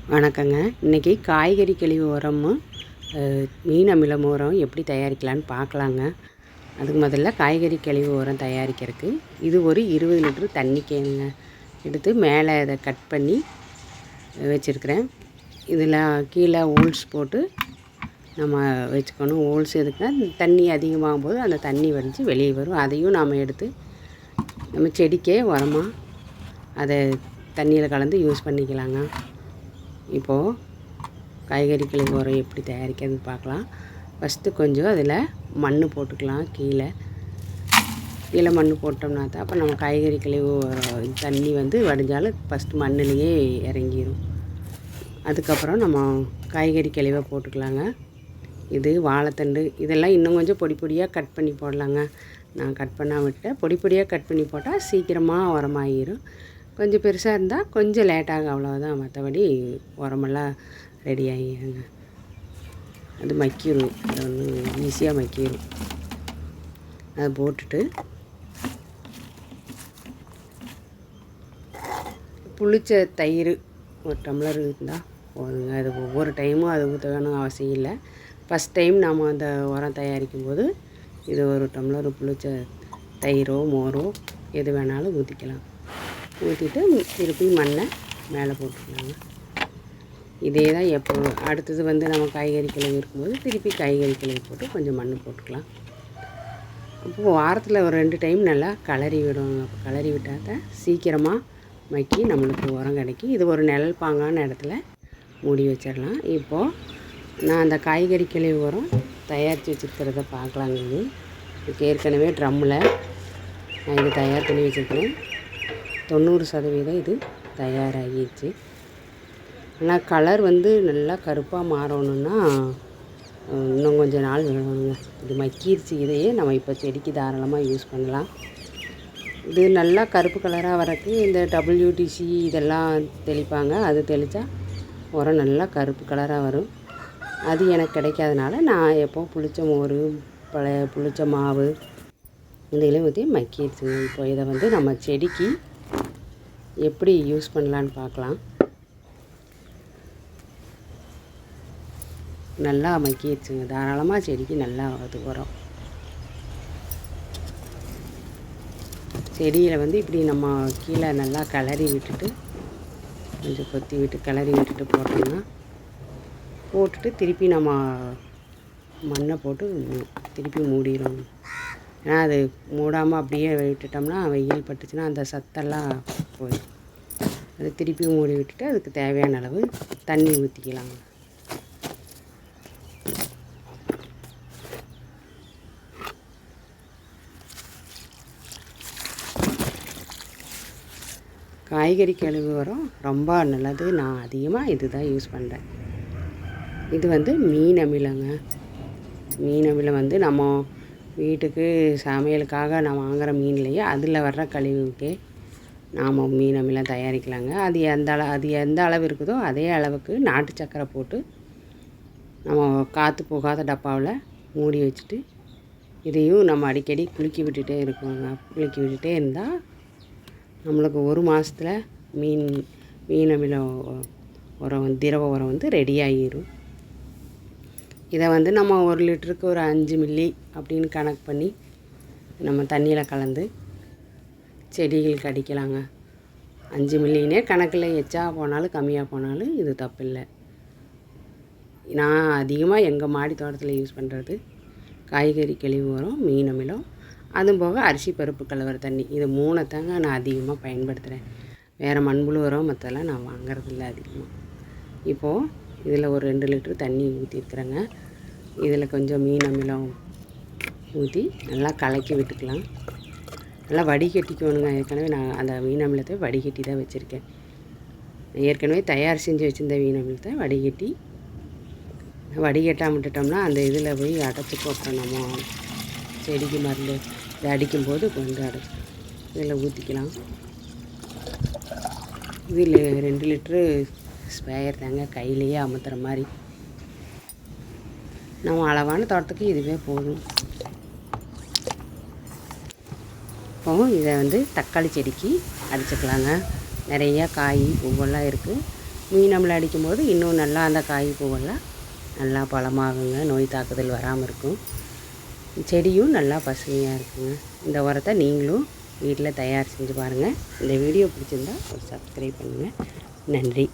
வணக்கங்க. இன்றைக்கி காய்கறி கழிவு உரமும் மீன் அமிலம் உரம் எப்படி தயாரிக்கலான்னு பார்க்கலாங்க. அதுக்கு முதல்ல காய்கறி கழிவு உரம் தயாரிக்கிறதுக்கு இது ஒரு 20 லிட்டரு தண்ணி கேனுங்க எடுத்து மேலே இதை கட் பண்ணி வச்சுருக்கிறேன். இதில் கீழே ஹோல்ஸ் போட்டு நம்ம வச்சுக்கணும். ஹோல்ஸ் எதுக்குன்னா தண்ணி அதிகமாகும் போது அந்த தண்ணி வடித்து வெளியே வரும். அதையும் நாம் எடுத்து நம்ம செடிக்கே உரமாக அதை தண்ணியில் கலந்து யூஸ் பண்ணிக்கலாங்க. இப்போது காய்கறி கழிவு உரம் எப்படி தயாரிக்கிறதுன்னு பார்க்கலாம். ஃபஸ்ட்டு கொஞ்சம் அதில் மண் போட்டுக்கலாம். கீழே மண் போட்டோம்னா தான் அப்போ நம்ம காய்கறி கழிவு தண்ணி வடிஞ்சாலும் ஃபஸ்ட்டு மண்ணிலேயே இறங்கிடும். அதுக்கப்புறம் நம்ம காய்கறி கழிவை போட்டுக்கலாங்க. இது வாழைத்தண்டு இதெல்லாம் இன்னும் கொஞ்சம் பொடி பொடியாக கட் பண்ணி போடலாங்க. நான் கட் பண்ணால் விட்டேன். பொடி பொடியாக கட் பண்ணி போட்டால் சீக்கிரமாக உரமாகிடும். கொஞ்சம் பெருசாக இருந்தால் கொஞ்சம் லேட்டாகும், அவ்வளோதான். மற்றபடி உரமெல்லாம் ரெடி ஆகிடுங்க. அது மக்கிடும், அது ஈஸியாக மக்கிடும். அதை போட்டுட்டு புளிச்ச தயிர் ஒரு டம்ளர் இருந்தால் போதுங்க. அது ஒவ்வொரு டைமும் அது ஊற்ற வேணும் அவசியம் இல்லை. ஃபஸ்ட் டைம் நாம் அந்த உரம் தயாரிக்கும் போது இது ஒரு டம்ளர் புளிச்ச தயிரோ மோரோ எது வேணாலும் ஊற்றிக்கலாம். ஊற்றிட்டு திருப்பி மண்ணை மேலே போட்டுக்கலாங்க. இதே தான் எப்போ அடுத்தது நம்ம காய்கறி கழிவு இருக்கும்போது திருப்பி காய்கறி கழிவு போட்டு கொஞ்சம் மண் போட்டுக்கலாம். அப்போது வாரத்தில் ஒரு 2 டைம் நல்லா கிளறி விடணும். அப்போ கிளறி விட்டால் தான் சீக்கிரமாக மக்கி நம்மளுக்கு உரம் கிடைக்கும். இது ஒரு நிழல் பாங்கான இடத்துல மூடி வச்சிடலாம். இப்போது நான் அந்த காய்கறி கழிவு உரம் தயாரித்து வச்சுருக்கிறத பார்க்கலாங்க. இதுக்கு ஏற்கனவே ட்ரம்மில் நான் இது தயார் பண்ணி வச்சுருக்கிறேன். 90% இது தயாராகிடுச்சு. ஆனால் கலர் நல்லா கருப்பாக மாறணுன்னா இன்னும் கொஞ்சம் நாள் வேணுங்க. இது மக்கிடுச்சு. இதையே நம்ம இப்போ செடிக்கு தாராளமாக யூஸ் பண்ணலாம். இது நல்லா கருப்பு கலராக வரக்கு இந்த WTC இதெல்லாம் தெளிப்பாங்க. அது தெளித்தா உரம் நல்லா கருப்பு கலராக வரும். அது எனக்கு கிடைக்காதனால நான் எப்போ புளிச்ச மோர் பழைய புளிச்ச மாவு இதில் ஊற்றி மக்கிடுச்சுங்க. இப்போ இதை நம்ம செடிக்கு எப்படி யூஸ் பண்ணலான்னு பார்க்கலாம். நல்லா மக்கிடுச்சுங்க. தாராளமாக செடிக்கு நல்லா அது உரம். செடியில் இப்படி நம்ம கீழே நல்லா கிளறி விட்டுட்டு கொஞ்சம் கொத்தி விட்டு கிளறி விட்டுட்டு போட்டோம்னா போட்டுட்டு திருப்பி நம்ம மண்ணை போட்டு திருப்பி மூடிடணும். ஏன்னா அது மூடாமல் அப்படியே விட்டுட்டோம்னா வெயில் பட்டுச்சுன்னா அந்த சத்தெல்லாம் போயிடும். அது திருப்பி மூடி விட்டுட்டு அதுக்கு தேவையான அளவு தண்ணி ஊற்றிக்கலாங்க. காய்கறி கழிவு உரம் ரொம்ப நல்லது. நான் அதிகமாக இது தான் யூஸ் பண்ணுறேன். இது மீன் அமிலங்க. மீன் அமிலம் நம்ம வீட்டுக்கு சமையலுக்காக நான் வாங்குகிற மீன்லேயே அதில் வர்ற கழிவுக்கே நாம் மீன் அமிலம் தயாரிக்கலாங்க. அது எந்த அளவு இருக்குதோ அதே அளவுக்கு நாட்டு சக்கரை போட்டு நம்ம காற்று போகாத டப்பாவில் மூடி வச்சுட்டு இதையும் நம்ம அடிக்கடி குலுக்கி விட்டுட்டே இருக்கோங்க. குலுக்கி விட்டுட்டே இருந்தால் நம்மளுக்கு 1 மாதத்தில் மீன் அமிலம் உரம் திரவ உரம் ரெடி ஆகிடும். இதை நம்ம 1 லிட்டருக்கு ஒரு 5 மில்லி அப்படின்னு கணக்கு பண்ணி நம்ம தண்ணியில் கலந்து செடிகளுக்கு அடிக்கலாங்க. 5 மில்லினே கணக்கில் எச்சா போனாலும் கம்மியாக போனாலும் இது தப்பு இல்லை. நான் அதிகமாக எங்கள் மாடி தோட்டத்தில் யூஸ் பண்ணுறது காய்கறி கழிவு உரம், மீன் அமிலம், அதுவும் போக அரிசி பருப்பு கலவர தண்ணி. இது 3 தாங்க நான் அதிகமாக பயன்படுத்துகிறேன். வேறு மண்புழு உரம் மற்றெல்லாம் நான் வாங்குறதில்ல அதிகமாக. இப்போது இதில் ஒரு 2 லிட்டரு தண்ணி ஊற்றிருக்குறேங்க. இதில் கொஞ்சம் மீன் அமிலம் ஊற்றி நல்லா கலக்கி விட்டுக்கலாம். நல்லா வடிகட்டிக்கணுங்க. ஏற்கனவே நான் அந்த மீன் அமிலத்தை வடிகட்டி தான் வச்சுருக்கேன். ஏற்கனவே தயார் செஞ்சு வச்சுருந்த மீன் அமிலத்தை வடிகட்டாமல் விட்டுட்டோம்னா அந்த இதில் போய் அடைச்சிக்கும். அப்புறம் நம்ம செடிக்கு மருந்து இதை அடிக்கும்போது கொஞ்சம் அடைச்சி இதில் ஊற்றிக்கலாம். இதில் 2 லிட்ரு ஸ்ப்ரேயர் தாங்க, கையிலேயே அமுத்துற மாதிரி. நம்ம அளவான தோட்டத்துக்கு இதுவே போதும். இப்போ இதை தக்காளி செடிக்கு அடிச்சுக்கலாங்க. நிறையா காய் பூவெல்லாம் இருக்குது. மீன் அமிலம் அடிக்கும்போது இன்னும் நல்லா அந்த காய் பூவெல்லாம் நல்லா பழமாகுங்க, நோய் தாக்குதல் வராமல் இருக்கும், செடியும் நல்லா பசுமையாக இருக்குங்க. இந்த உரத்தை நீங்களும் வீட்டில் தயார் செஞ்சு பாருங்கள். இந்த வீடியோ பிடிச்சிருந்தா ஒரு சப்ஸ்கிரைப் பண்ணுங்கள். நன்றி.